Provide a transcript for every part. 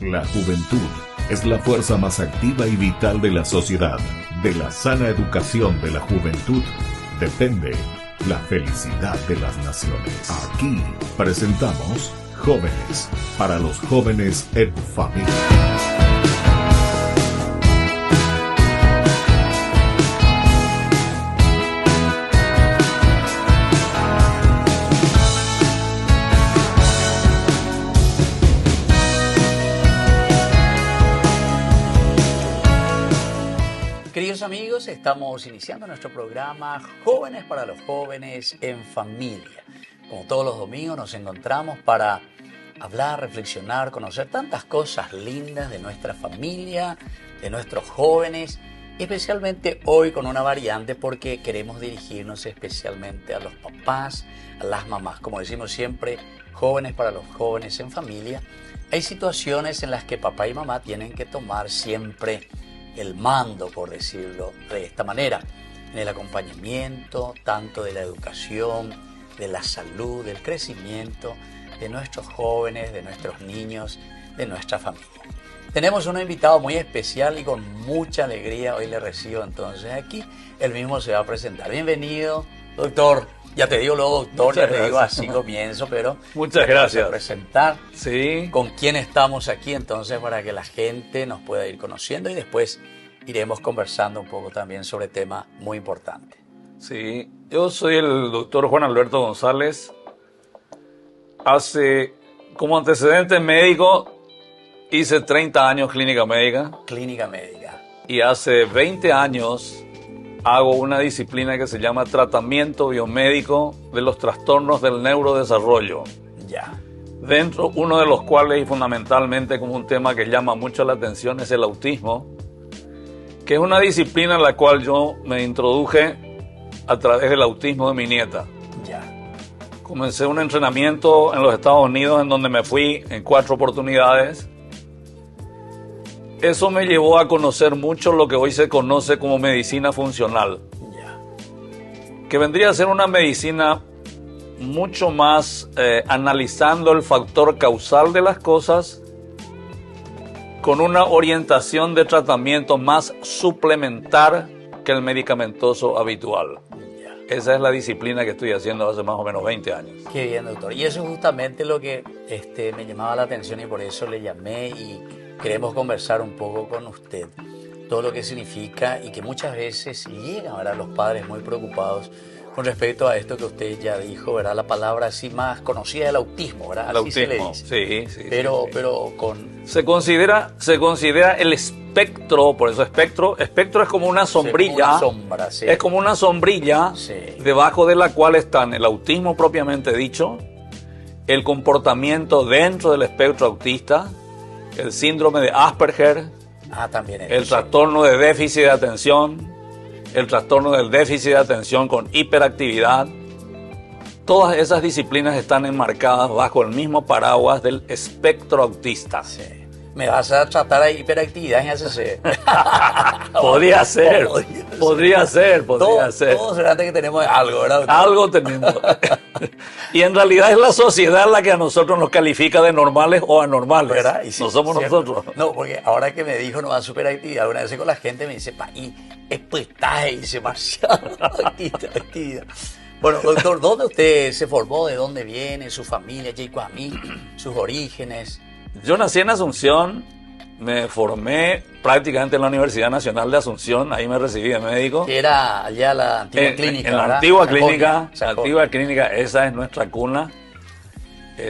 La juventud es la fuerza más activa y vital de la sociedad. De la sana educación de la juventud depende la felicidad de las naciones. Aquí presentamos Jóvenes para los jóvenes en familia. Queridos amigos, estamos iniciando nuestro programa Jóvenes para los jóvenes en familia. Como todos los domingos nos encontramos para hablar, reflexionar, conocer tantas cosas lindas de nuestra familia, de nuestros jóvenes, especialmente hoy con una variante porque queremos dirigirnos especialmente a los papás, a las mamás. Como decimos siempre, Jóvenes para los jóvenes en familia. Hay situaciones en las que papá y mamá tienen que tomar siempre el mando, por decirlo de esta manera, en el acompañamiento tanto de la educación, de la salud, del crecimiento de nuestros jóvenes, de nuestros niños, de nuestra familia. Tenemos un invitado muy especial y con mucha alegría hoy le recibo entonces aquí. Él mismo se va a presentar. Bienvenido, doctor. Ya te digo luego, doctor, muchas ya te gracias. digo así comienzo, pero muchas gracias. Presentar sí. Con quién estamos aquí entonces para que la gente nos pueda ir conociendo y después iremos conversando un poco también sobre tema muy importante. Sí, yo soy el doctor Juan Alberto González. Como antecedente médico, hice 30 años clínica médica. Clínica médica. Y hace 20 años hago una disciplina que se llama tratamiento biomédico de los trastornos del neurodesarrollo. Ya. Dentro, uno de los cuales, y fundamentalmente como un tema que llama mucho la atención, es el autismo, que es una disciplina en la cual yo me introduje a través del autismo de mi nieta. Ya. Comencé un entrenamiento en los Estados Unidos en donde me fui en 4 oportunidades. Eso me llevó a conocer mucho lo que hoy se conoce como medicina funcional. Ya. Que vendría a ser una medicina mucho más analizando el factor causal de las cosas, con una orientación de tratamiento más suplementar que el medicamentoso habitual. Esa es la disciplina que estoy haciendo hace más o menos 20 años. Qué bien, doctor. Y eso es justamente lo que me llamaba la atención y por eso le llamé y queremos conversar un poco con usted. Todo lo que significa y que muchas veces llegan, ¿verdad?, los padres muy preocupados con respecto a esto que usted ya dijo, ¿verdad? La palabra así más conocida del autismo, ¿verdad? El así autismo, se le dice. sí. Pero con... Se considera el espectro, por eso espectro es como una sombrilla. Como una sombra, sí. Es como una sombrilla, sí, debajo de la cual están el autismo propiamente dicho, el comportamiento dentro del espectro autista, el síndrome de Asperger, también el trastorno de déficit de atención, el trastorno del déficit de atención con hiperactividad. Todas esas disciplinas están enmarcadas bajo el mismo paraguas del espectro autista. Sí. ¿Me vas a tratar de hiperactividad en ACC? Podría ser. Todos será que tenemos algo, ¿verdad? Algo tenemos. Y en realidad es la sociedad la que a nosotros nos califica de normales o anormales. ¿Verdad? Y sí, no somos ¿cierto? nosotros. No, porque ahora que me dijo no va a superactividad, una vez con la gente me dice, y espetaje, dice Marcial, actividad. Bueno, doctor, ¿dónde usted se formó? ¿De dónde viene? ¿Su familia? ¿Sus orígenes? Yo nací en Asunción, me formé prácticamente en la Universidad Nacional de Asunción, ahí me recibí de médico. Que era allá la antigua clínica, en la ¿verdad? antigua Sajonia. clínica, esa es nuestra cuna.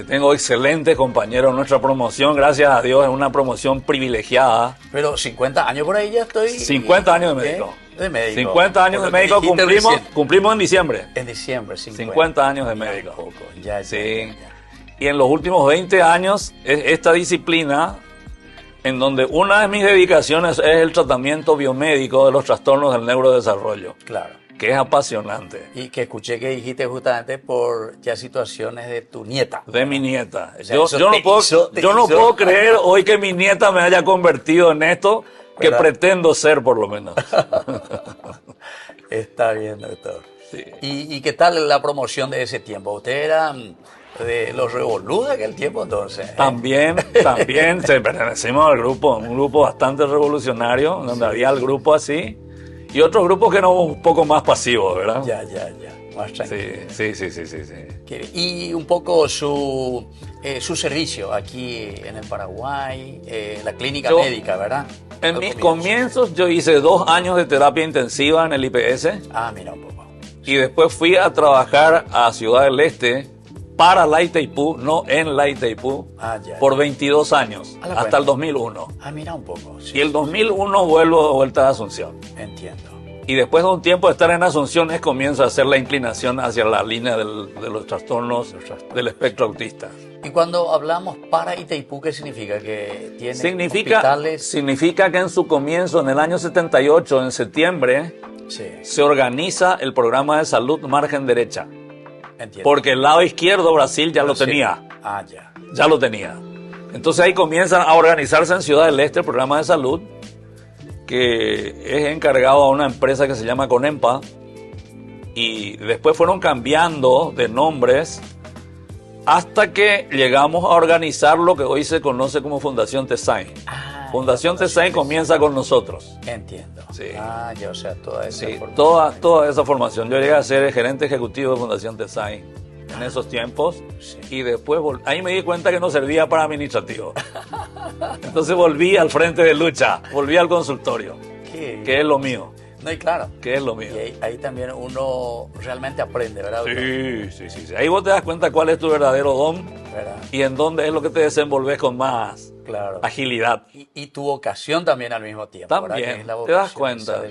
Tengo excelentes compañeros en nuestra promoción, gracias a Dios, es una promoción privilegiada. Pero 50 años por ahí ya estoy... 50 años de médico. De médico. 50 años de médico, cumplimos en diciembre. En diciembre, 50 años de médico. Ya. Y en los últimos 20 años, esta disciplina, en donde una de mis dedicaciones es el tratamiento biomédico de los trastornos del neurodesarrollo. Claro. Que es apasionante. Y que escuché que dijiste justamente por ya situaciones de tu nieta. De mi nieta. O sea, yo no puedo creer hoy que mi nieta me haya convertido en esto que ¿verdad? Pretendo ser, por lo menos. Está bien, doctor. Sí. ¿Y qué tal la promoción de ese tiempo? ¿Usted era de los revoludos de aquel tiempo entonces. También pertenecimos al grupo, un grupo bastante revolucionario, donde había el grupo así, y otros grupos que eran un poco más pasivos, ¿verdad? Ya, más tranquilo. Sí. Y un poco su servicio aquí en el Paraguay, la clínica médica, ¿verdad? En mis comienzos yo hice 2 años de terapia intensiva en el IPS. Mira un poco. Y después fui a trabajar a Ciudad del Este para la Itaipú, no en la Itaipú, por 22 años, hasta el 2001. Mira un poco. Sí, y el 2001 vuelvo de vuelta a Asunción. Entiendo. Y después de un tiempo de estar en Asunción comienza a hacer la inclinación hacia la línea de los trastornos del espectro autista. Y cuando hablamos para Itaipú, ¿qué significa? ¿Que tiene hospitales? Significa que en su comienzo, en el año 78, en septiembre, se organiza el programa de salud margen derecha. Entiendo. Porque el lado izquierdo Brasil ya lo tenía. Ya lo tenía. Entonces ahí comienzan a organizarse en Ciudad del Este el programa de salud, que es encargado a una empresa que se llama Conempa, y después fueron cambiando de nombres hasta que llegamos a organizar lo que hoy se conoce como Fundación TESAIN. Fundación TESAIN comienza con nosotros. Entiendo. Sí. O sea, toda esa formación. Toda esa formación. Yo llegué a ser gerente ejecutivo de Fundación TESAIN en esos tiempos, y después ahí me di cuenta que no servía para administrativo. Entonces volví al frente de lucha, volví al consultorio, que es lo mío. No, y claro. Que es lo mío. Y ahí también uno realmente aprende, ¿verdad? Sí. Ahí vos te das cuenta cuál es tu verdadero don, ¿verdad? Y en dónde es lo que te desenvolves con más agilidad. Y tu vocación también al mismo tiempo. También, te das cuenta.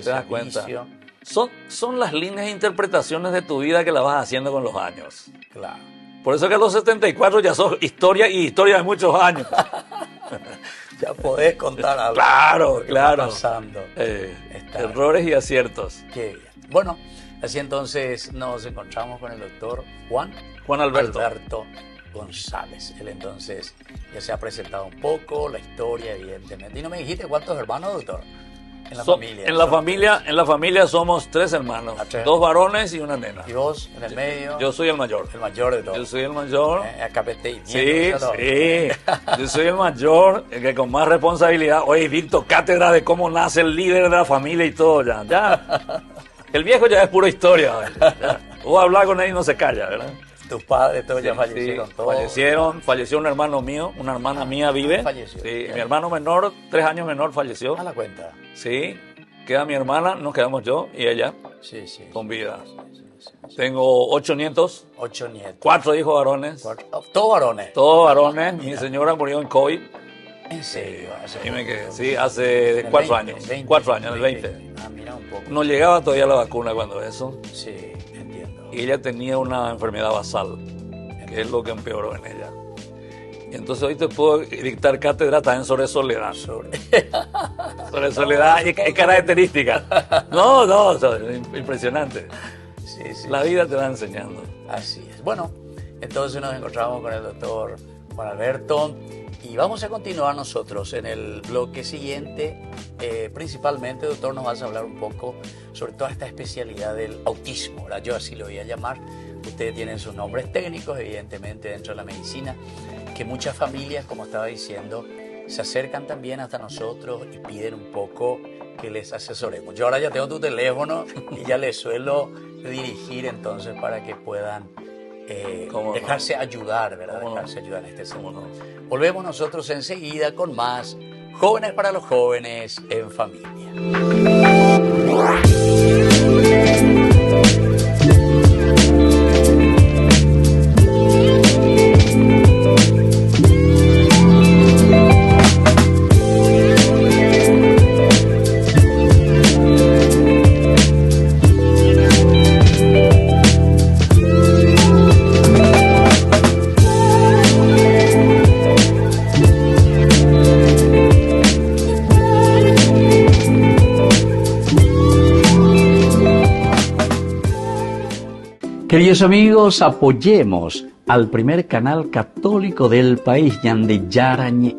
Son las líneas de interpretaciones de tu vida que las vas haciendo con los años. Claro. Por eso que a los 74 ya sos historia de muchos años. Ya podés contar algo. Claro. Está pasando. Errores y aciertos. Qué bien. Bueno, así entonces nos encontramos con el doctor Juan Alberto González. Él entonces ya se ha presentado un poco, la historia evidentemente. Y no me dijiste cuántos hermanos, doctor, en la familia. En la familia somos 3 hermanos, 2 varones y una nena. ¿Y vos en el medio? Yo soy el mayor. El mayor de todos. Yo soy el mayor. Sí. Yo soy el mayor, el que con más responsabilidad. Oye, dicto cátedra de cómo nace el líder de la familia y todo ya. El viejo ya es pura historia. Vos hablar con él y no se calla, ¿verdad? Tus padres todos ya fallecieron. Todos. Falleció un hermano mío, una hermana mía vive. Falleció. Sí, mi hermano menor, 3 años menor, falleció. A la cuenta. Sí, queda mi hermana, nos quedamos yo y ella. Sí. Con vida. Tengo 8 nietos. 8 nietos. 4 hijos varones. ¿Todos varones? Todos varones. Mi señora murió en COVID. ¿En serio? Sí, hace 4 años. 4 años, en el 20. Mira un poco. No llegaba todavía la vacuna cuando eso. Sí, entiendo. Y ella tenía una enfermedad basal, que es lo que empeoró en ella. Y entonces hoy te puedo dictar cátedra también sobre soledad. Sobre soledad y características. No, impresionante. Sí, la vida te va enseñando. Así es. Bueno, entonces nos encontramos con el doctor Juan Alberto y vamos a continuar nosotros en el bloque siguiente. Principalmente, doctor, nos vas a hablar un poco sobre toda esta especialidad del autismo, ¿verdad? Yo así lo voy a llamar. Ustedes tienen sus nombres técnicos, evidentemente, dentro de la medicina, que muchas familias, como estaba diciendo, se acercan también hasta nosotros y piden un poco que les asesoremos. Yo ahora ya tengo tu teléfono y ya les suelo dirigir entonces para que puedan dejarse ayudar, ¿verdad? Dejarse ayudar en este segundo. Volvemos nosotros enseguida con más Jóvenes para los Jóvenes en Familia. Queridos amigos, apoyemos al primer canal católico del país, Yande Yarañe.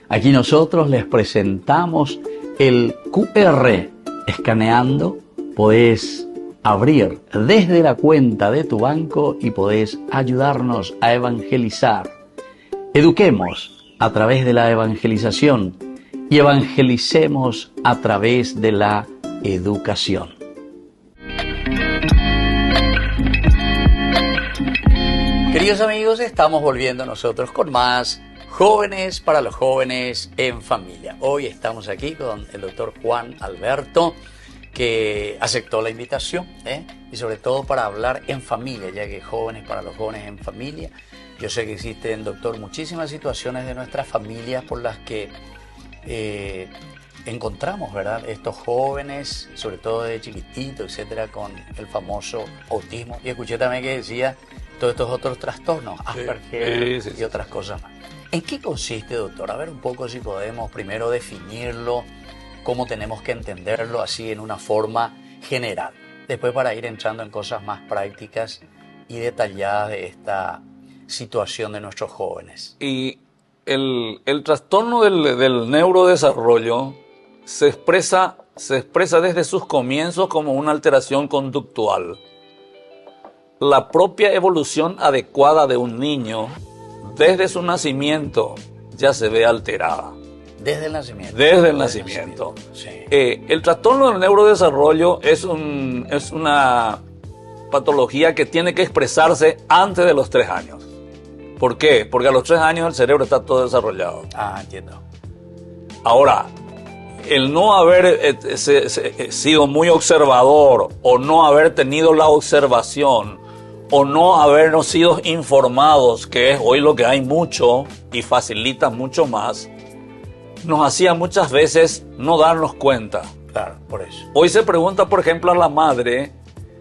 Aquí nosotros les presentamos el QR. Escaneando podés abrir desde la cuenta de tu banco y podés ayudarnos a evangelizar. Eduquemos a través de la evangelización y evangelicemos a través de la educación. Queridos amigos, estamos volviendo nosotros con más Jóvenes para los Jóvenes en Familia. Hoy estamos aquí con el doctor Juan Alberto, que aceptó la invitación, y sobre todo para hablar en familia, ya que Jóvenes para los Jóvenes en Familia. Yo sé que existen, doctor, muchísimas situaciones de nuestras familias por las que encontramos, ¿verdad? Estos jóvenes, sobre todo de chiquititos, etcétera, con el famoso autismo. Y escuché también que decía todos estos otros trastornos, Asperger y otras cosas más. ¿En qué consiste, doctor? A ver un poco si podemos primero definirlo, cómo tenemos que entenderlo así en una forma general. Después para ir entrando en cosas más prácticas y detalladas de esta situación de nuestros jóvenes. Y el trastorno del neurodesarrollo se expresa desde sus comienzos como una alteración conductual. La propia evolución adecuada de un niño desde su nacimiento ya se ve alterada. Desde el nacimiento. Desde el nacimiento. Sí. El trastorno del neurodesarrollo es una patología que tiene que expresarse antes de los 3 años. ¿Por qué? Porque a los 3 años el cerebro está todo desarrollado. Entiendo. Ahora, el no haber sido muy observador o no haber tenido la observación o no habernos sido informados, que es hoy lo que hay mucho y facilita mucho más, nos hacía muchas veces no darnos cuenta. Claro, por eso. Hoy se pregunta, por ejemplo, a la madre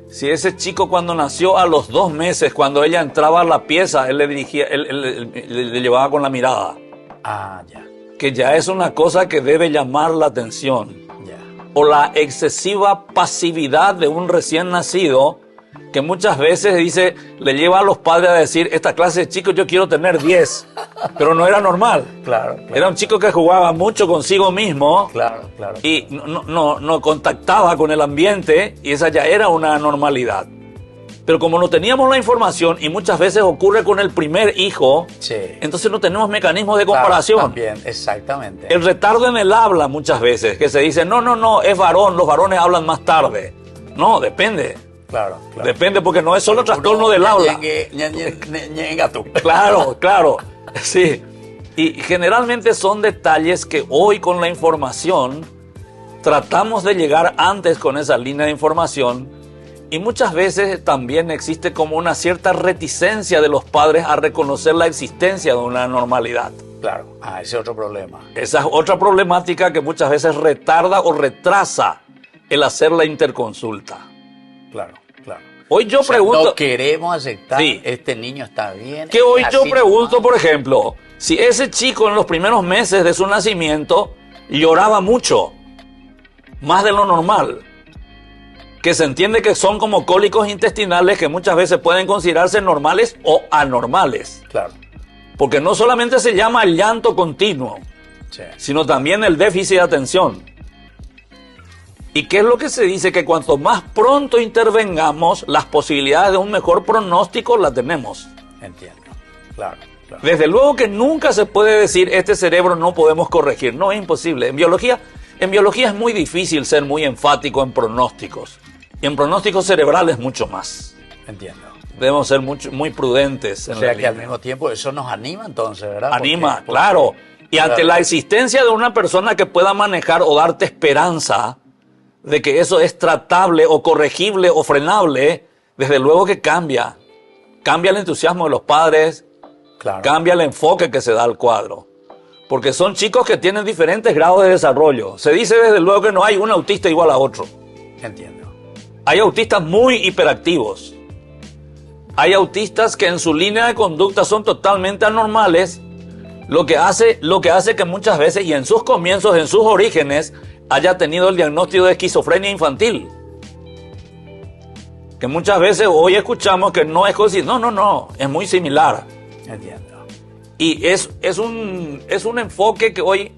si ese chico cuando nació a los 2 meses, cuando ella entraba a la pieza, él le dirigía, le llevaba con la mirada. Ya. Que ya es una cosa que debe llamar la atención. Ya. O la excesiva pasividad de un recién nacido, que muchas veces le lleva a los padres a decir, esta clase de chicos yo quiero tener 10, pero no era normal. Claro. Era un chico que jugaba mucho consigo mismo. Claro. Y no contactaba con el ambiente, y esa ya era una normalidad. Pero como no teníamos la información, y muchas veces ocurre con el primer hijo, sí, entonces no tenemos mecanismos de comparación. También, exactamente. El retardo en el habla muchas veces, que se dice, no, es varón, los varones hablan más tarde. No, depende. Claro. Depende, porque no es solo trastorno del habla. Claro, sí. Y generalmente son detalles que hoy con la información tratamos de llegar antes con esa línea de información, y muchas veces también existe como una cierta reticencia de los padres a reconocer la existencia de una normalidad. Claro, ese es otro problema. Esa es otra problemática que muchas veces retarda o retrasa el hacer la interconsulta. Claro. Hoy yo pregunto... No queremos aceptar, sí, este niño está bien. Que hoy yo pregunto, por ejemplo, si ese chico en los primeros meses de su nacimiento lloraba mucho, más de lo normal, que se entiende que son como cólicos intestinales que muchas veces pueden considerarse normales o anormales. Claro. Porque no solamente se llama el llanto continuo, sí, sino también el déficit de atención. ¿Y qué es lo que se dice? Que cuanto más pronto intervengamos, las posibilidades de un mejor pronóstico las tenemos. Entiendo, claro. Desde luego que nunca se puede decir, este cerebro no podemos corregir. No, es imposible. En biología es muy difícil ser muy enfático en pronósticos. Y en pronósticos cerebrales mucho más. Entiendo. Debemos ser muy prudentes. O sea que al mismo tiempo eso nos anima entonces, ¿verdad? Anima, claro. Y ante la existencia de una persona que pueda manejar o darte esperanza de que eso es tratable o corregible o frenable, desde luego que cambia. Cambia el entusiasmo de los padres, claro, cambia el enfoque que se da al cuadro. Porque son chicos que tienen diferentes grados de desarrollo. Se dice desde luego que no hay un autista igual a otro. Entiendo. Hay autistas muy hiperactivos. Hay autistas que en su línea de conducta son totalmente anormales, lo que hace que muchas veces, y en sus comienzos, en sus orígenes, haya tenido el diagnóstico de esquizofrenia infantil. Que muchas veces hoy escuchamos que no es cosa, no, es muy similar. Entiendo. Y es un enfoque que hoy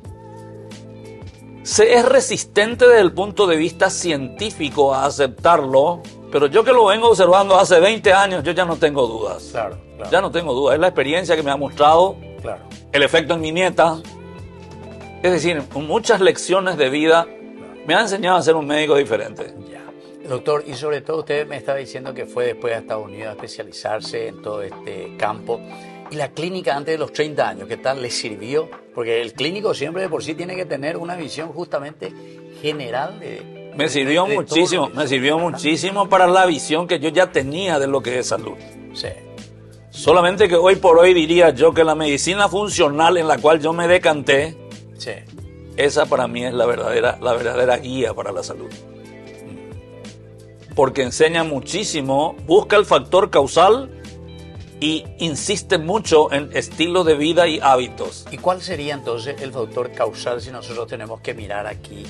es resistente desde el punto de vista científico a aceptarlo, Pero yo que lo vengo observando hace 20 años, yo ya no tengo dudas. Claro, claro. Ya no tengo dudas. Es la experiencia que me ha mostrado, Claro. el efecto en mi nieta. Es decir, muchas lecciones de vida me han enseñado a ser un médico diferente. Ya. Doctor, y sobre todo usted me estaba diciendo que fue después a Estados Unidos a especializarse en todo este campo. ¿Y la clínica antes de los 30 años, qué tal le sirvió? Porque el clínico siempre de por sí tiene que tener una visión justamente general de... Me sirvió muchísimo, me sirvió muchísimo para la visión que yo ya tenía de lo que es salud. Sí. Solamente que hoy por hoy diría yo que la medicina funcional en la cual yo me decanté, Sí. esa para mí es la verdadera guía para la salud. Porque enseña muchísimo, busca el factor causal y insiste mucho en estilo de vida y hábitos. ¿Y cuál sería entonces el factor causal si nosotros tenemos que mirar aquí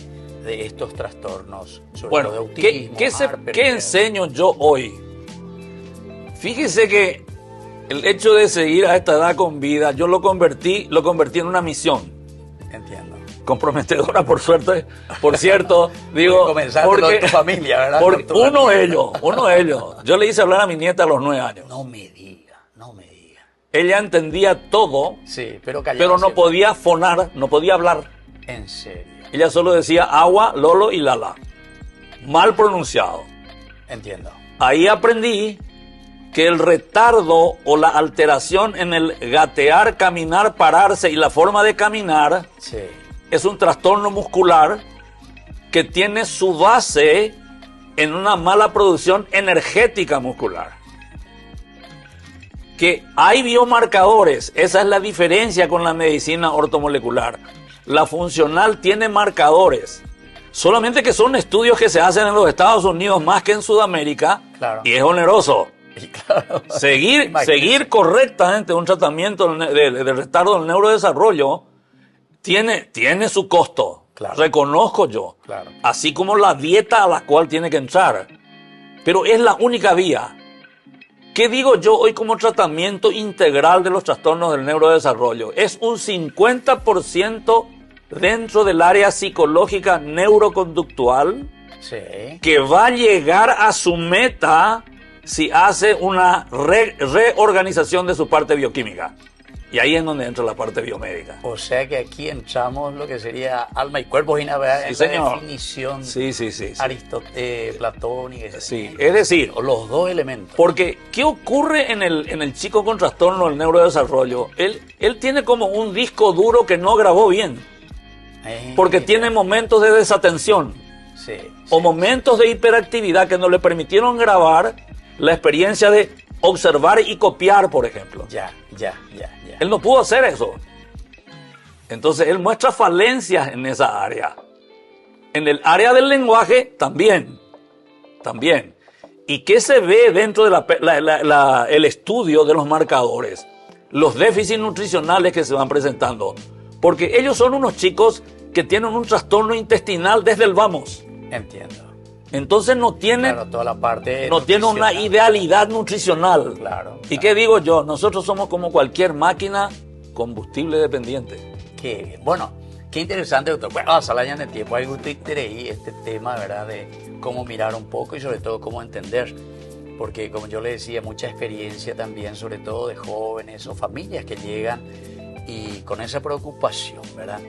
de estos trastornos, sobre todo de Bueno, autismo? ¿qué enseño yo hoy? Fíjese que el hecho de seguir a esta edad con vida, yo lo convertí en una misión. Entiendo. Comprometedora, por suerte, por cierto, digo, Comenzaste con tu familia, ¿verdad? porque Con tu uno de ellos. Yo le hice hablar a mi nieta a los 9 años. No me diga, no me diga. Ella entendía todo, Sí, pero callaba pero no siempre. podía fonar, no podía hablar. En serio. Ella solo decía agua, lolo y lala. Mal pronunciado. Entiendo. Ahí aprendí que el retardo o la alteración en el gatear, caminar, pararse y la forma de caminar Sí. es un trastorno muscular que tiene su base en una mala producción energética muscular. Que hay biomarcadores, esa es la diferencia con la medicina ortomolecular. La funcional tiene marcadores, solamente que son estudios que se hacen en los Estados Unidos más que en Sudamérica, Claro. y es oneroso. Y claro. Imagínese. Seguir correctamente un tratamiento de retardo del neurodesarrollo tiene su costo, Claro. reconozco yo, Claro. así como la dieta a la cual tiene que entrar, pero es la única vía. ¿Qué digo yo hoy como tratamiento integral de los trastornos del neurodesarrollo? Es un 50% dentro del área psicológica neuroconductual Sí. que va a llegar a su meta si hace una reorganización de su parte bioquímica. Y ahí es donde entra la parte biomédica. O sea que aquí entramos lo que sería alma y cuerpo, en la Sí, señor. definición Sí. platónica. Sí, es decir, O los dos elementos. porque ¿qué ocurre en el chico con trastorno del neurodesarrollo? Él tiene como un disco duro que no grabó bien, porque tiene momentos de desatención Sí. o momentos de hiperactividad que no le permitieron grabar la experiencia de observar y copiar, por ejemplo. Ya. Él no pudo hacer eso. Entonces él muestra falencias en esa área. En el área del lenguaje también. ¿Y qué se ve dentro de el estudio de los marcadores? Los déficits nutricionales que se van presentando. Porque ellos son unos chicos que tienen un trastorno intestinal desde el vamos. Entiendo. Entonces no tienen, Claro, toda la parte no tienen una nutricional. idealidad nutricional. Claro. ¿Y qué digo yo? Nosotros somos como cualquier máquina combustible dependiente. Qué bien. Bueno, qué interesante, doctor. Bueno, vamos a hablar ya en el tiempo. Hay gusto interés este tema, ¿verdad? De cómo mirar un poco y sobre todo cómo entender. Porque, como yo le decía, mucha experiencia también, sobre todo de jóvenes o familias que llegan y con esa preocupación, ¿verdad?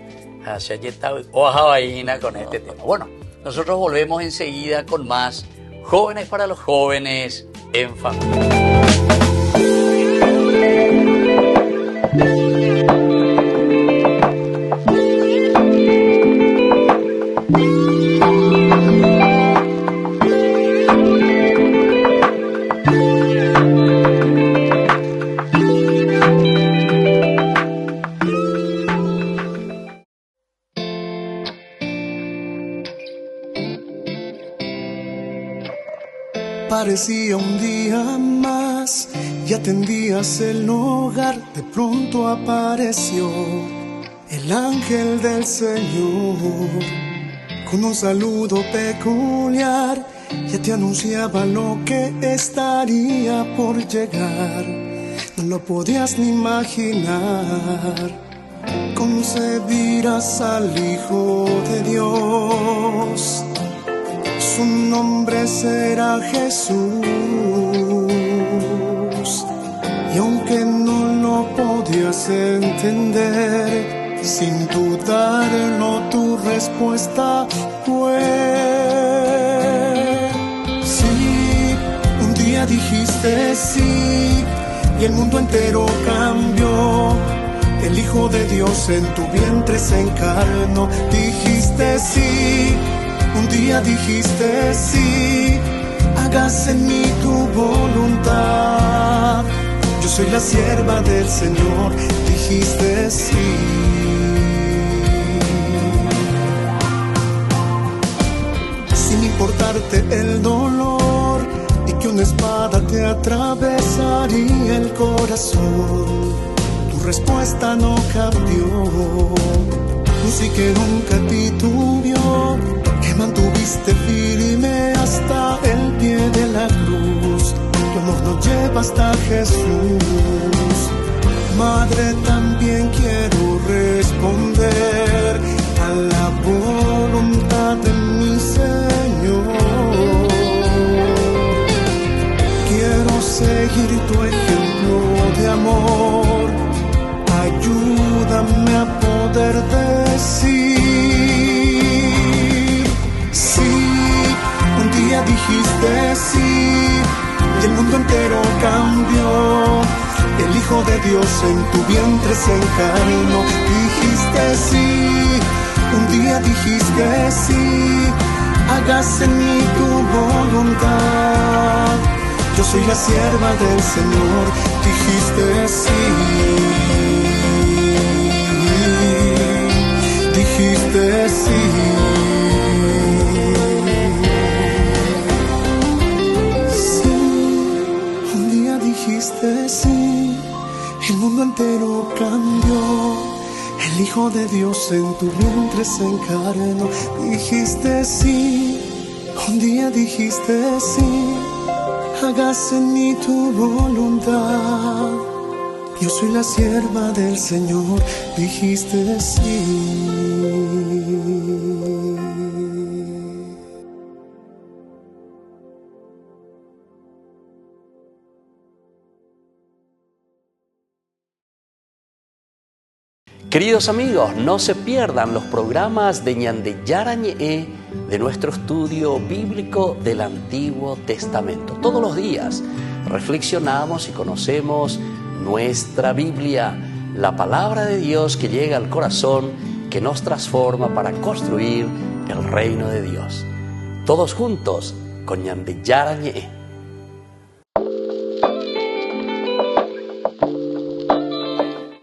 Hacia Yeta o a Javaína con este tema. Bueno, nosotros volvemos enseguida con más Jóvenes para los Jóvenes en Familia. Parecía un día más y atendías el hogar. De pronto apareció el ángel del Señor con un saludo peculiar. Ya te anunciaba lo que estaría por llegar. No lo podías ni imaginar. Concebirás al Hijo de Dios. su nombre será Jesús. Y aunque no lo podías entender, sin dudarlo tu respuesta fue sí. Un día dijiste sí y el mundo entero cambió. El Hijo de Dios en tu vientre se encarnó. Dijiste sí, un día dijiste sí, hágase en mí tu voluntad. Yo soy la sierva del Señor, dijiste sí. Sin importarte el dolor y que una espada te atravesaría el corazón, tu respuesta no cambió. Sí que nunca titubeó, que mantuviste firme hasta el pie de la cruz. Tu amor nos lleva hasta Jesús. Madre, también quiero responder a la voluntad de mi Señor. Quiero seguir tu ejemplo de amor. Ayúdame a poder decir sí. Un día dijiste sí y el mundo entero cambió. El Hijo de Dios en tu vientre se encarnó. Dijiste sí, un día dijiste sí, hágase en mí tu voluntad. Yo soy la sierva del Señor, dijiste sí. Dijiste sí. Sí, un día dijiste sí, el mundo entero cambió. El Hijo de Dios en tu vientre se encarnó. Dijiste sí, un día dijiste sí, hágase en mí tu voluntad. Yo soy la sierva del Señor, dijiste sí. Queridos amigos, no se pierdan los programas de Ñande Yarañe de nuestro estudio bíblico del Antiguo Testamento. Todos los días reflexionamos y conocemos nuestra Biblia, la palabra de Dios que llega al corazón, que nos transforma para construir el reino de Dios. Todos juntos con Ñande Yarañe.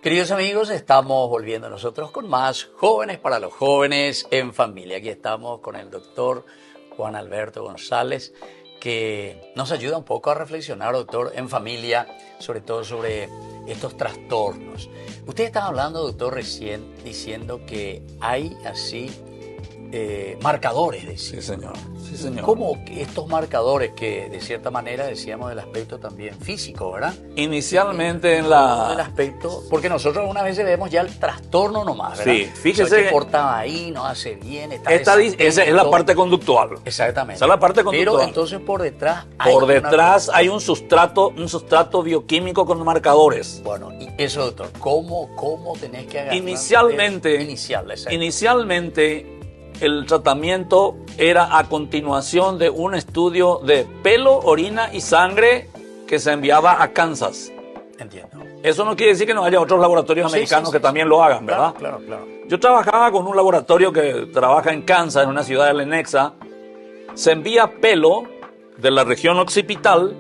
Queridos amigos, estamos volviendo nosotros con más Jóvenes para los Jóvenes en Familia. Aquí estamos con el doctor Juan Alberto González, que nos ayuda un poco a reflexionar, doctor, en familia, sobre todo sobre estos trastornos. Usted estaba hablando, doctor, recién diciendo que hay así marcadores de sí. Sí, señor. Sí, señor. ¿Cómo estos marcadores que de cierta manera decíamos del aspecto también físico, ¿verdad? Inicialmente en El aspecto, porque nosotros una vez vemos ya el trastorno nomás, ¿verdad? Sí, fíjese. O sea, que portaba ahí, no hace bien, está esa es la parte conductual. Exactamente. Esa es la parte conductual. Pero entonces por detrás hay un sustrato bioquímico con marcadores. Bueno, y eso, doctor, ¿cómo tenés que agarrar? Inicialmente el tratamiento era a continuación de un estudio de pelo, orina y sangre que se enviaba a Kansas. Entiendo. Eso no quiere decir que no haya otros laboratorios americanos que también lo hagan, ¿verdad? Claro. Yo trabajaba con un laboratorio que trabaja en Kansas, en una ciudad de Lenexa. Se envía pelo de la región occipital,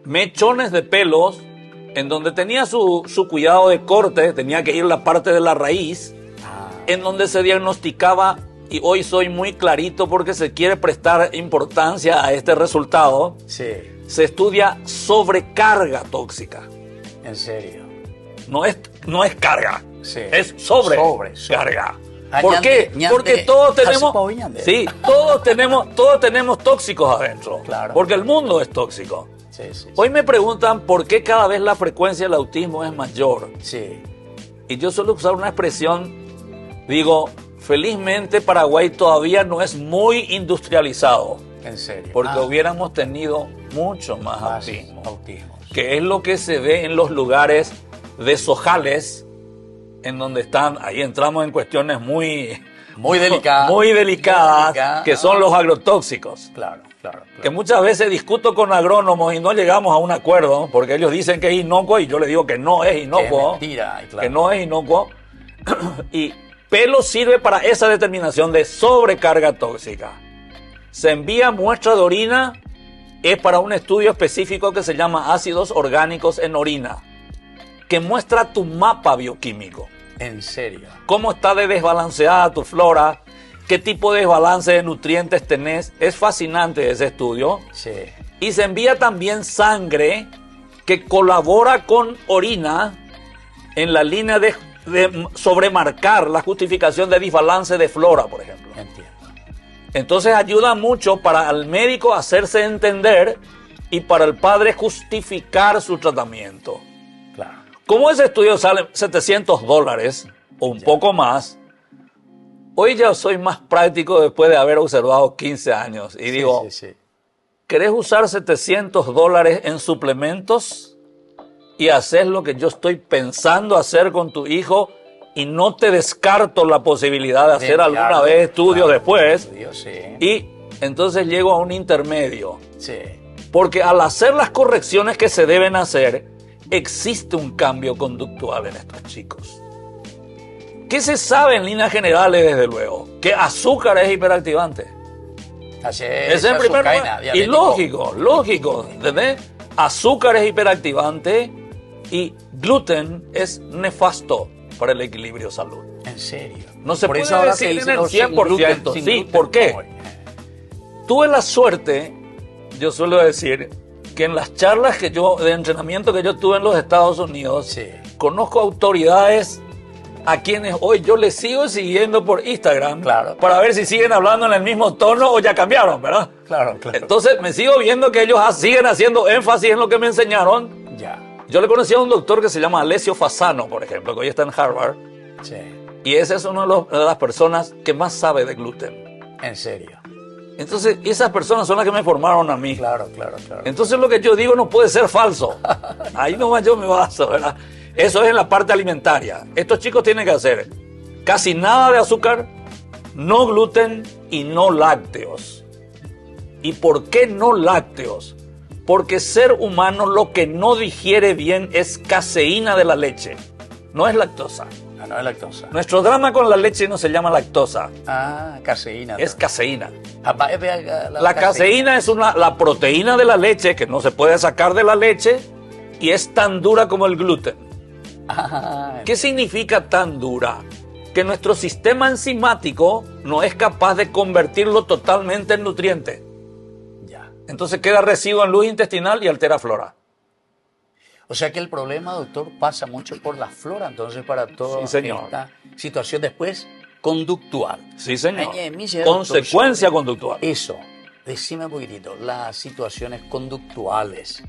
mechones de pelos, en donde tenía su cuidado de corte, tenía que ir la parte de la raíz, en donde se diagnosticaba, y hoy soy muy clarito porque se quiere prestar importancia a este resultado, se estudia sobrecarga tóxica. ¿En serio? No es carga, es sobrecarga. ¿Por qué? Ñande, porque todos tenemos tóxicos adentro, claro. Porque el mundo es tóxico. Hoy me preguntan por qué cada vez la frecuencia del autismo es mayor. Y yo suelo usar una expresión, digo, Felizmente Paraguay todavía no es muy industrializado, En serio. porque hubiéramos tenido mucho más autismo, autismos. que es lo que se ve en los lugares de sojales, en donde están, ahí entramos en cuestiones muy delicadas. muy delicadas, que son los agrotóxicos. Claro. Que muchas veces discuto con agrónomos y no llegamos a un acuerdo, porque ellos dicen que es inocuo y yo les digo que no es inocuo. Es mentira, claro. Que no es inocuo. Y pelo sirve para esa determinación de sobrecarga tóxica. Se envía muestra de orina, es para un estudio específico que se llama ácidos orgánicos en orina, que muestra tu mapa bioquímico. En serio. Cómo está de desbalanceada tu flora, qué tipo de desbalance de nutrientes tenés. Es fascinante ese estudio. Sí. Y se envía también sangre que colabora con orina en la línea de sobremarcar la justificación de desbalance de flora, por ejemplo. Entiendo. Entonces ayuda mucho para el médico hacerse entender y para el padre justificar su tratamiento. Claro. Como ese estudio sale $700 o un poco más, hoy ya soy más práctico después de haber observado 15 años y digo, Sí. ¿querés usar $700 en suplementos y hacer lo que yo estoy pensando hacer con tu hijo y no te descarto la posibilidad de hacer alguna vez estudios después? Sí. Y entonces llego a un intermedio. Sí. Porque al hacer las correcciones que se deben hacer, existe un cambio conductual en estos chicos. ¿Qué se sabe en líneas generales, desde luego? Que azúcar es hiperactivante. Ese Es en primer lugar. Y lógico, ¿entendés? Azúcar es hiperactivante y gluten es nefasto para el equilibrio salud. En serio. No se Por puede eso ahora decir se en dice, el no, sin 100%. gluten, sin Sí, gluten. ¿por qué? No, Tuve la suerte, yo suelo decir, que en las charlas de entrenamiento que yo tuve en los Estados Unidos, Sí. conozco autoridades a quienes hoy yo les sigo siguiendo por Instagram, Claro. para ver si siguen hablando en el mismo tono o ya cambiaron, ¿verdad? Claro. Entonces me sigo viendo que ellos siguen haciendo énfasis en lo que me enseñaron. Ya. Yo le conocí a un doctor que se llama Alessio Fasano, por ejemplo, que hoy está en Harvard, Sí. y ese es uno de las personas que más sabe de gluten. En serio. Entonces, esas personas son las que me formaron a mí. Claro. Entonces, lo que yo digo no puede ser falso. Ahí nomás yo me baso, ¿verdad? Eso es en la parte alimentaria. Estos chicos tienen que hacer casi nada de azúcar, no gluten y no lácteos. ¿Y por qué no lácteos? Porque ser humano lo que no digiere bien es caseína de la leche, no es lactosa. No es lactosa. Nuestro drama con la leche no se llama lactosa, Caseína. es caseína. La caseína es la proteína de la leche que no se puede sacar de la leche y es tan dura como el gluten. ¿Qué significa tan dura? Que nuestro sistema enzimático no es capaz de convertirlo totalmente en nutriente. Ya. Entonces queda residuo en luz intestinal y altera flora. O sea que el problema, doctor, pasa mucho por la flora, entonces para toda Sí, señor. esta situación después conductual. Sí, señor. Señor Consecuencia doctor, conductual. Eso, decime un poquitito, las situaciones conductuales,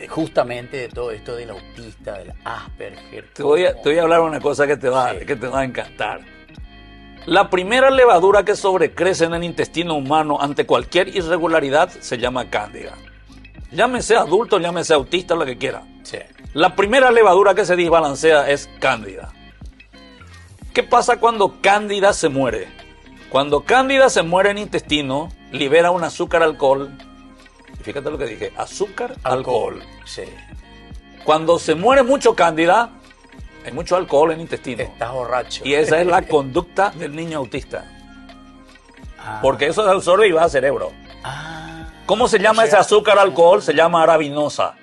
justamente de todo esto del autista, del Asperger. Te voy a hablar una cosa que te va a encantar. La primera levadura que sobrecrece en el intestino humano ante cualquier irregularidad se llama cándida. Llámese adulto, llámese autista, lo que quiera. Sí. La primera levadura que se desbalancea es cándida. ¿Qué pasa cuando cándida se muere? Cuando cándida se muere en intestino, libera un azúcar-alcohol. Fíjate lo que dije, azúcar-alcohol. Sí. Cuando se muere mucho cándida, hay mucho alcohol en el intestino. Estás borracho. Y esa es la conducta del niño autista. Porque eso se absorbe y va al cerebro. ¿Cómo se llama ese azúcar-alcohol? Se llama arabinosa.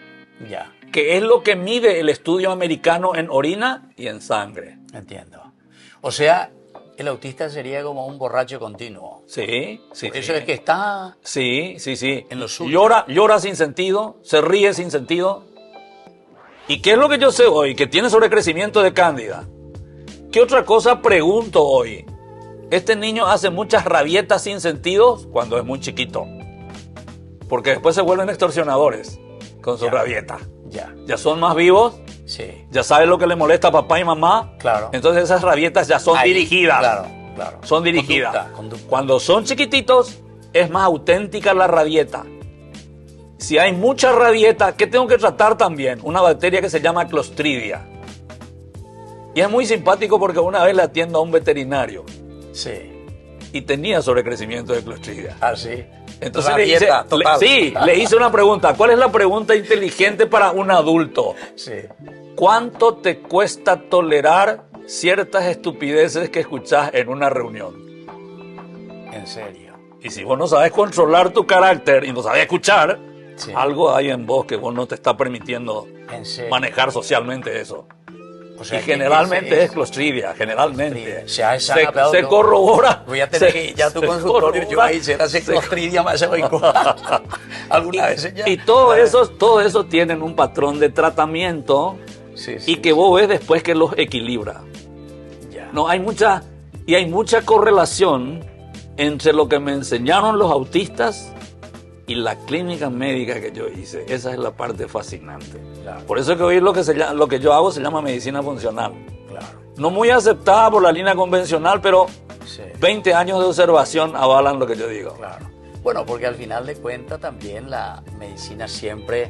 Ya. Que es lo que mide el estudio americano en orina y en sangre. Entiendo. O sea, el autista sería como un borracho continuo. Sí. Eso es que está... Sí. En lo suyo. Llora sin sentido, se ríe sin sentido. ¿Y qué es lo que yo sé hoy? Que tiene sobrecrecimiento de cándida. ¿Qué otra cosa pregunto hoy? Este niño hace muchas rabietas sin sentido cuando es muy chiquito. Porque después se vuelven extorsionadores con su rabieta. Ya son más vivos. Sí. Ya saben lo que le molesta a papá y mamá. Claro. Entonces esas rabietas ya son dirigidas. Claro. Claro. son dirigidas. Conducta. Cuando son chiquititos, es más auténtica la rabieta. Si hay mucha rabieta, ¿qué tengo que tratar también? Una bacteria que se llama Clostridia. Y es muy simpático porque una vez le atiendo a un veterinario Sí. y tenía sobrecrecimiento de Clostridia. Ah, sí. Entonces Rabieta, total. le hice una pregunta. ¿Cuál es la pregunta inteligente para un adulto? Sí. ¿Cuánto te cuesta tolerar ciertas estupideces que escuchás en una reunión? En serio. Y si vos no sabes controlar tu carácter y no sabes escuchar, Sí. algo hay en vos que vos no te está permitiendo En serio. manejar socialmente eso. O sea, Y que generalmente ese es Clostridia, generalmente. Clostridia. Ya es sana, pero se no. corrobora. Voy a tener que ir ya a tu se consultorio. Yo corrobora. ahí será ese Clostridia más alguna vez ya. Y todo eso tienen un patrón de tratamiento Sí, sí, y que vos ves después que los equilibra. ya. No, hay mucha correlación entre lo que me enseñaron los autistas y la clínica médica que yo hice. Esa es la parte fascinante. Claro. Por eso que hoy lo que yo hago se llama medicina funcional. Claro. No muy aceptada por la línea convencional, pero Sí. 20 años de observación avalan lo que yo digo. Claro. Bueno, porque al final de cuentas también la medicina siempre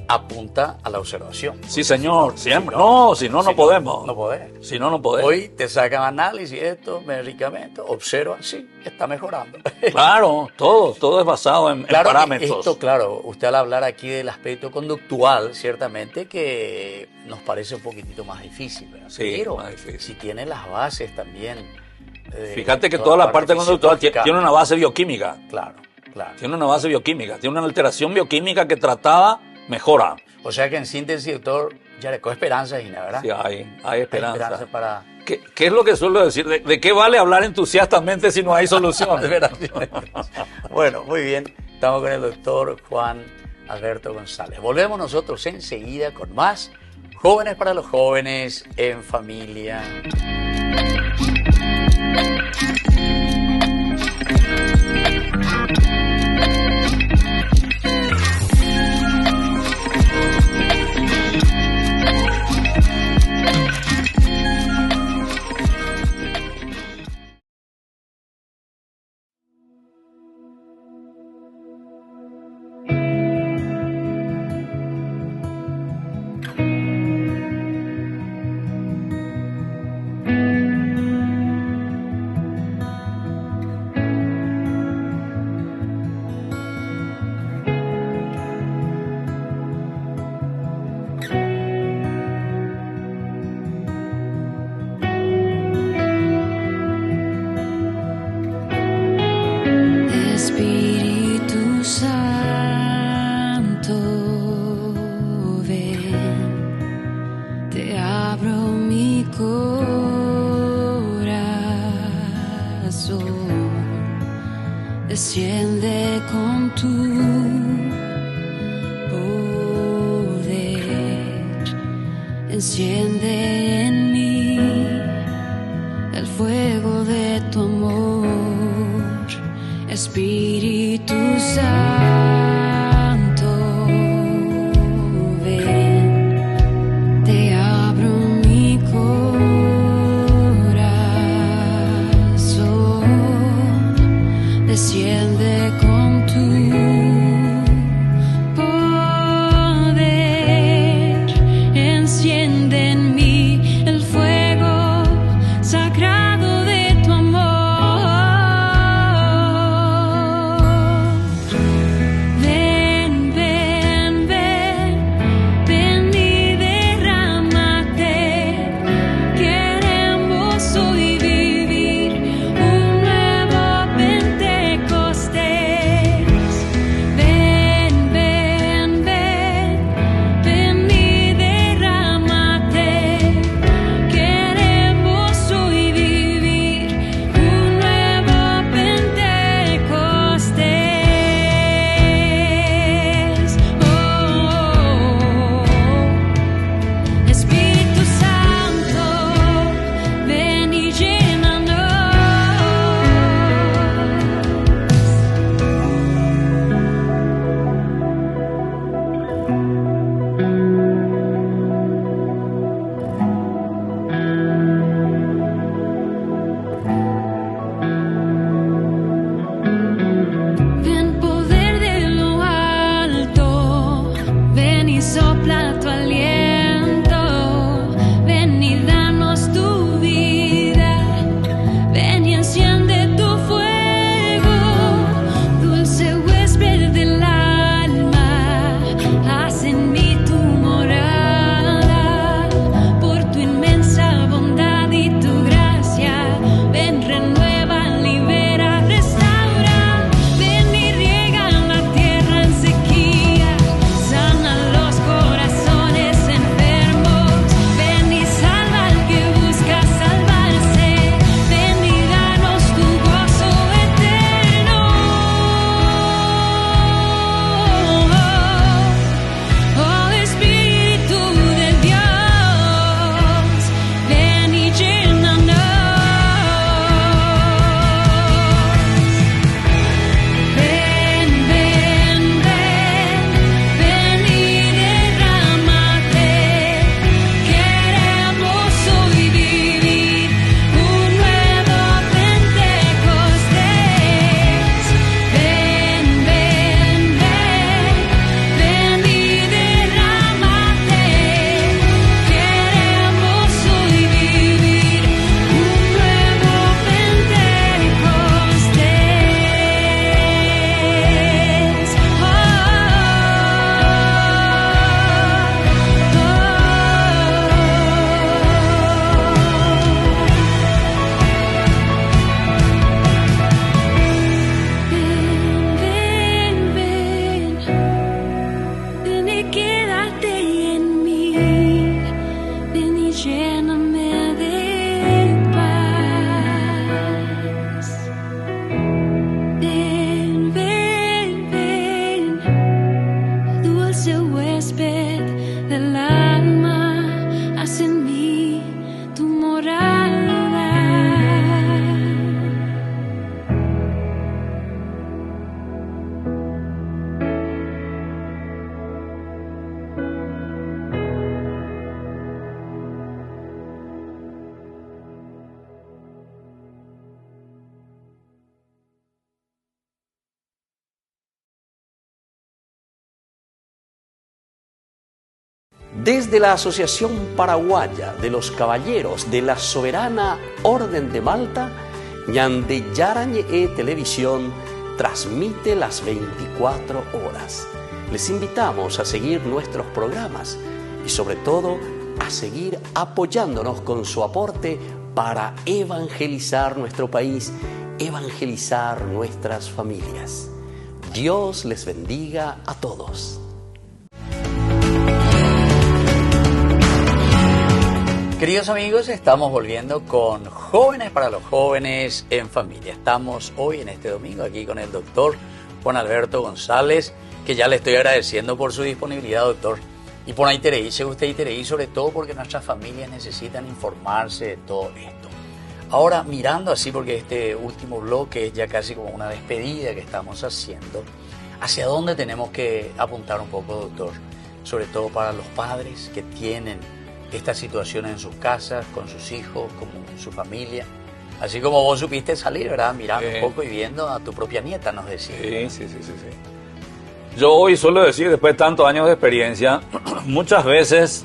apunta a la observación. Sí, señor, siempre. Si no Si podemos. No podemos. Si no, no podemos. Hoy te sacan análisis, estos medicamentos, observan, sí, está mejorando. Claro, todo es basado en Claro, parámetros. esto, claro, usted al hablar aquí del aspecto conductual, ciertamente que nos parece un poquitito más difícil, ¿verdad? Sí, Pero más difícil. si tiene las bases también. Fíjate que toda la parte conductual fisiológica. tiene una base bioquímica. Claro, claro. Tiene una base bioquímica, tiene una alteración bioquímica que tratada mejora. O sea que en síntesis, doctor, ya le coge esperanza, Gina, ¿verdad? Sí, hay esperanza. para... ¿Qué es lo que suelo decir? ¿De qué vale hablar entusiastamente si no hay solución? De veras. Bueno, muy bien. Estamos con el doctor Juan Alberto González. Volvemos nosotros enseguida con más Jóvenes para los Jóvenes en Familia. Espíritu Santo, ven, te abro mi corazón, desciende con tu poder, enciende en mí el fuego de tu amor. Espíritu Santo, ven, te abro mi corazón, desciende con tu poder, enciende en mí el fuego sagrado de tu amor. Ven Desde la Asociación Paraguaya de los Caballeros de la Soberana Orden de Malta, Ñande Yarañe Televisión transmite las 24 horas. Les invitamos a seguir nuestros programas y sobre todo a seguir apoyándonos con su aporte para evangelizar nuestro país, evangelizar nuestras familias. Dios les bendiga a todos. Queridos amigos, estamos volviendo con Jóvenes para los Jóvenes en Familia. Estamos hoy en este domingo aquí con el doctor Juan Alberto González, que ya le estoy agradeciendo por su disponibilidad, doctor, y por interés, usted interés, sobre todo porque nuestras familias necesitan informarse de todo esto. Ahora, mirando así, porque este último bloque es ya casi como una despedida que estamos haciendo, ¿hacia dónde tenemos que apuntar un poco, doctor? Sobre todo para los padres que tienen esta situación en sus casas, con sus hijos, con su familia. Así como vos supiste salir, ¿verdad? Mirando un poco y viendo a tu propia nieta, nos decís. Sí. Yo hoy suelo decir, después de tantos años de experiencia, muchas veces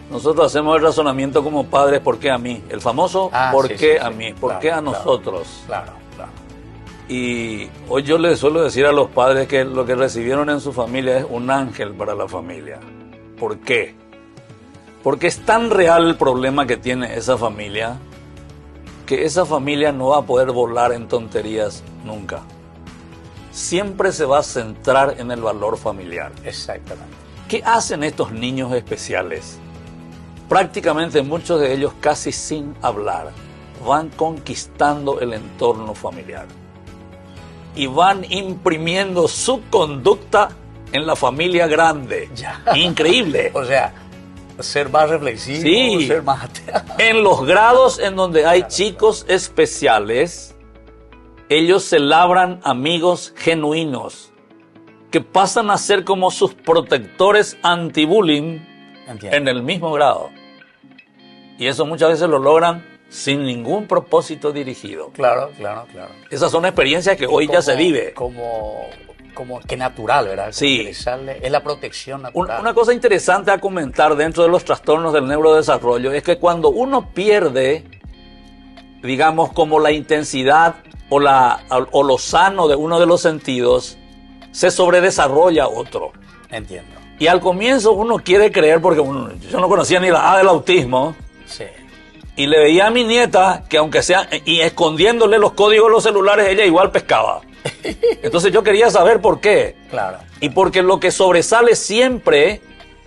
nosotros hacemos el razonamiento como padres, ¿por qué a mí? El famoso, ¿por qué a mí? ¿Por qué a nosotros? Claro. Y hoy yo les suelo decir a los padres que lo que recibieron en su familia es un ángel para la familia. ¿Por qué? Porque es tan real el problema que tiene esa familia, que esa familia no va a poder volar en tonterías nunca. Siempre se va a centrar en el valor familiar. Exactamente. ¿Qué hacen estos niños especiales? Prácticamente muchos de ellos, casi sin hablar, van conquistando el entorno familiar y van imprimiendo su conducta en la familia grande. Ya. Increíble. O sea, ser más reflexivo, Sí. ser más... En los grados en donde hay chicos especiales, ellos se labran amigos genuinos que pasan a ser como sus protectores anti-bullying en el mismo grado. Y eso muchas veces lo logran sin ningún propósito dirigido. Claro. Esas son experiencias que hoy ya se vive. Como que natural, ¿verdad? Como Sí. que le sale, es la protección natural. Una cosa interesante a comentar dentro de los trastornos del neurodesarrollo es que cuando uno pierde, digamos, como la intensidad o lo sano de uno de los sentidos, se sobredesarrolla otro. Entiendo. Y al comienzo uno quiere creer, porque yo no conocía ni la A del autismo, Sí. y le veía a mi nieta que aunque sea, y escondiéndole los códigos de los celulares, ella igual pescaba. Entonces yo quería saber por qué. Claro. Y porque lo que sobresale siempre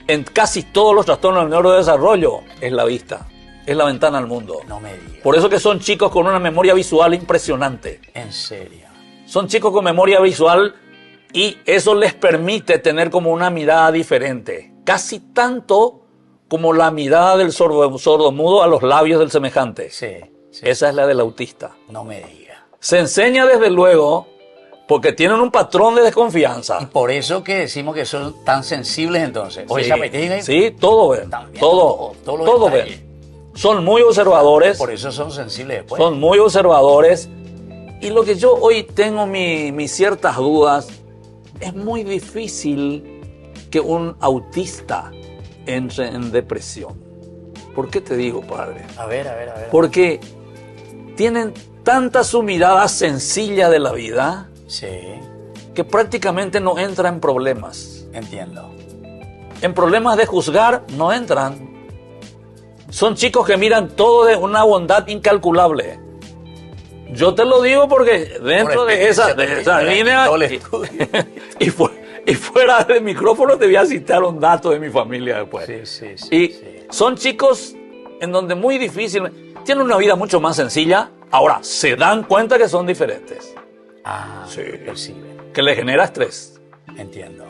en casi todos los trastornos del neurodesarrollo es la vista. Es la ventana al mundo. No me digas. Por eso que son chicos con una memoria visual impresionante. En serio. Son chicos con memoria visual y eso les permite tener como una mirada diferente. Casi tanto como la mirada del sordomudo a los labios del semejante. Sí. Esa es la del autista. No me digas. Se enseña desde luego porque tienen un patrón de desconfianza. Y por eso que decimos que son tan sensibles entonces. O esa pequeña- Sí, todo ven. También, Todo los detalles. ven. Son muy observadores. Por eso son sensibles después. Son muy observadores. Y lo que yo hoy tengo mis ciertas dudas, es muy difícil que un autista entre en depresión. ¿Por qué te digo, padre? A ver. Porque tienen tanta su mirada sencilla de la vida Sí, que prácticamente no entra en problemas. entiendo. En problemas de juzgar no entran. Son chicos que miran todo de una bondad incalculable. Yo te lo digo porque dentro de esa línea todo el estudio. y fuera del micrófono te voy a citar un dato de mi familia después. Sí. Y son chicos en donde muy difícil, tienen una vida mucho más sencilla. Ahora, se dan cuenta que son diferentes, Sí. Perciben. que les genera estrés. Entiendo.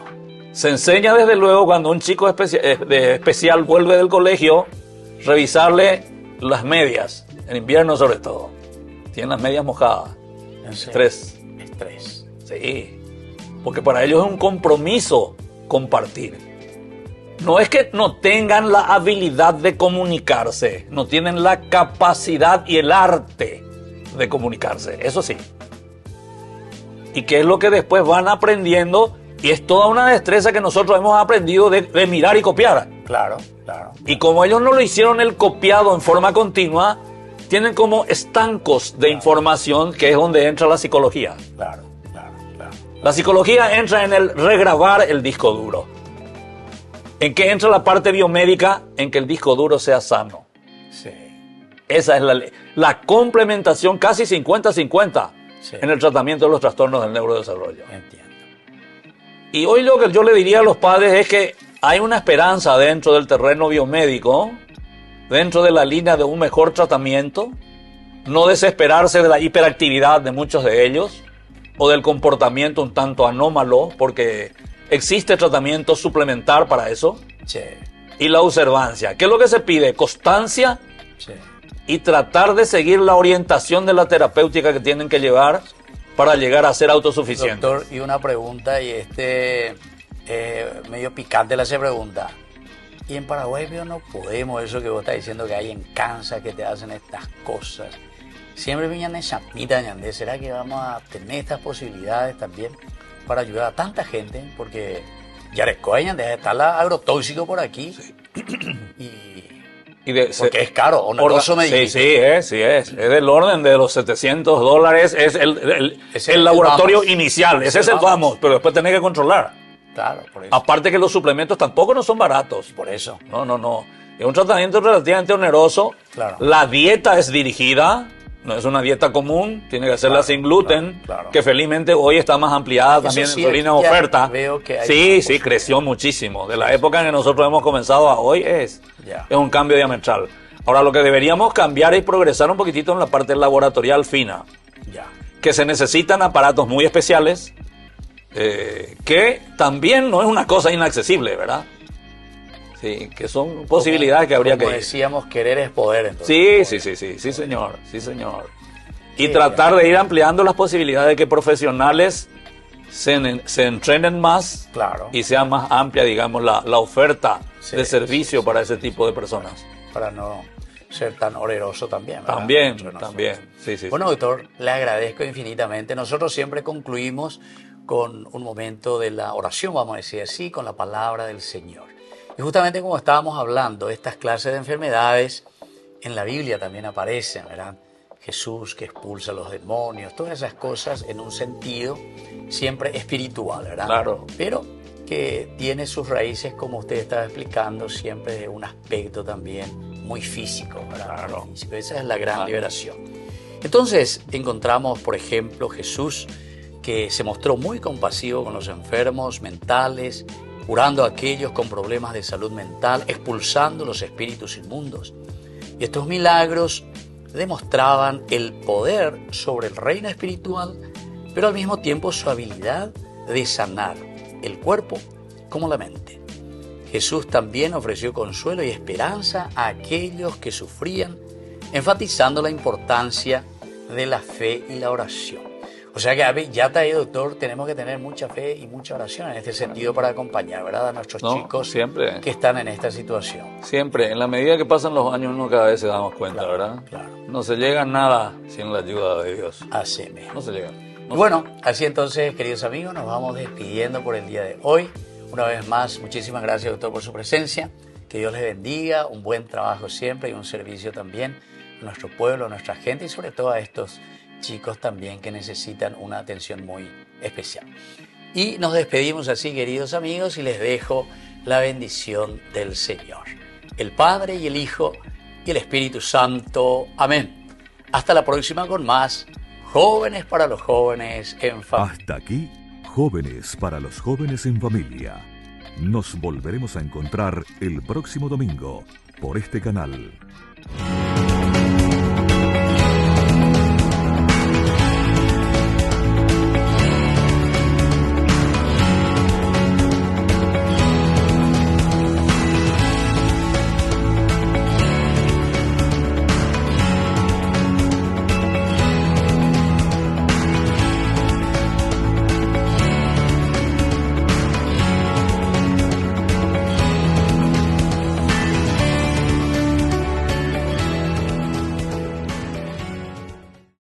Se enseña desde luego cuando un chico especial vuelve del colegio, revisarle las medias, en invierno sobre todo. Tienen las medias mojadas. ¿En serio? Estrés. Sí, porque para ellos es un compromiso compartir. No es que no tengan la habilidad de comunicarse, no tienen la capacidad y el arte de comunicarse, eso sí. ¿Y qué es lo que después van aprendiendo? Y es toda una destreza que nosotros hemos aprendido de mirar y copiar. Claro, claro. Y como ellos no lo hicieron el copiado en forma continua, tienen como estancos de información, que es donde entra la psicología. Claro, claro, claro. La psicología entra en el regrabar el disco duro. ¿En qué entra la parte biomédica? En que el disco duro sea sano. Sí. Esa es la complementación casi 50-50 Sí. en el tratamiento de los trastornos del neurodesarrollo. Entiendo. Y hoy lo que yo le diría a los padres es que hay una esperanza dentro del terreno biomédico, dentro de la línea de un mejor tratamiento, no desesperarse de la hiperactividad de muchos de ellos o del comportamiento un tanto anómalo, porque existe tratamiento suplementar para eso, Sí, y la observancia. ¿Qué es lo que se pide? Constancia sí. y tratar de seguir la orientación de la terapéutica que tienen que llevar para llegar a ser autosuficientes. Doctor, y una pregunta, y medio picante la se pregunta. Y en Paraguay no podemos, eso que vos estás diciendo que hay en Kansas que te hacen estas cosas. Siempre me llaman chamita, ñandé. ¿Será que vamos a tener estas posibilidades también para ayudar a tanta gente? Porque Yarescoa, ñandé, está el agrotóxico por aquí. Sí. Porque es caro, oneroso me dijiste. Sí, es del orden de los $700, es el laboratorio inicial, ese es el vamos, pero después tenés que controlar. Claro, por eso. Aparte que los suplementos tampoco no son baratos. Por eso. No. Es un tratamiento relativamente oneroso. Claro. La dieta es dirigida, no es una dieta común, tiene que hacerla sin gluten, claro. que felizmente hoy está más ampliada Eso también sí, en su línea de oferta. Veo que hay Sí, creció muchísimo. De la época en que nosotros hemos comenzado a hoy es un cambio diametral. Ahora, lo que deberíamos cambiar es progresar un poquitito en la parte laboratorial fina. Que se necesitan aparatos muy especiales, que también no es una cosa inaccesible, ¿verdad? Sí, que son posibilidades que habría que ir. Como decíamos, querer es poder. Entonces, Sí, señor. Y tratar de ir ampliando las posibilidades de que profesionales se entrenen más, claro, y sea más amplia, digamos, la oferta de servicio para ese tipo de personas. Para no ser tan oneroso también, ¿verdad? También. Sí. Bueno, doctor, le agradezco infinitamente. Nosotros siempre concluimos con un momento de la oración, vamos a decir así, con la palabra del Señor. Y justamente como estábamos hablando, estas clases de enfermedades en la Biblia también aparecen, ¿verdad? Jesús que expulsa a los demonios, todas esas cosas en un sentido siempre espiritual, ¿verdad? Claro. Pero que tiene sus raíces, como usted estaba explicando, siempre de un aspecto también muy físico, ¿verdad? Claro. Físico. Esa es la gran liberación. Entonces encontramos, por ejemplo, Jesús que se mostró muy compasivo con los enfermos mentales, curando a aquellos con problemas de salud mental, expulsando los espíritus inmundos. Y estos milagros demostraban el poder sobre el reino espiritual, pero al mismo tiempo su habilidad de sanar el cuerpo como la mente. Jesús también ofreció consuelo y esperanza a aquellos que sufrían, enfatizando la importancia de la fe y la oración. O sea que ya está ahí, doctor, tenemos que tener mucha fe y mucha oración en este sentido para acompañar, ¿verdad?, a nuestros chicos siempre, que están en esta situación. Siempre, en la medida que pasan los años uno cada vez se damos cuenta, claro, ¿verdad? Claro. No se llega a nada sin la ayuda de Dios. Así mismo. No se llega. Bueno, así entonces, queridos amigos, nos vamos despidiendo por el día de hoy. Una vez más, muchísimas gracias, doctor, por su presencia. Que Dios les bendiga, un buen trabajo siempre y un servicio también a nuestro pueblo, a nuestra gente y sobre todo a estos chicos también que necesitan una atención muy especial. Y nos despedimos así, queridos amigos, y les dejo la bendición del Señor, el Padre y el Hijo y el Espíritu Santo. Amén. Hasta la próxima con más Jóvenes para los Jóvenes en Familia. Hasta aquí, Jóvenes para los Jóvenes en Familia. Nos volveremos a encontrar el próximo domingo por este canal.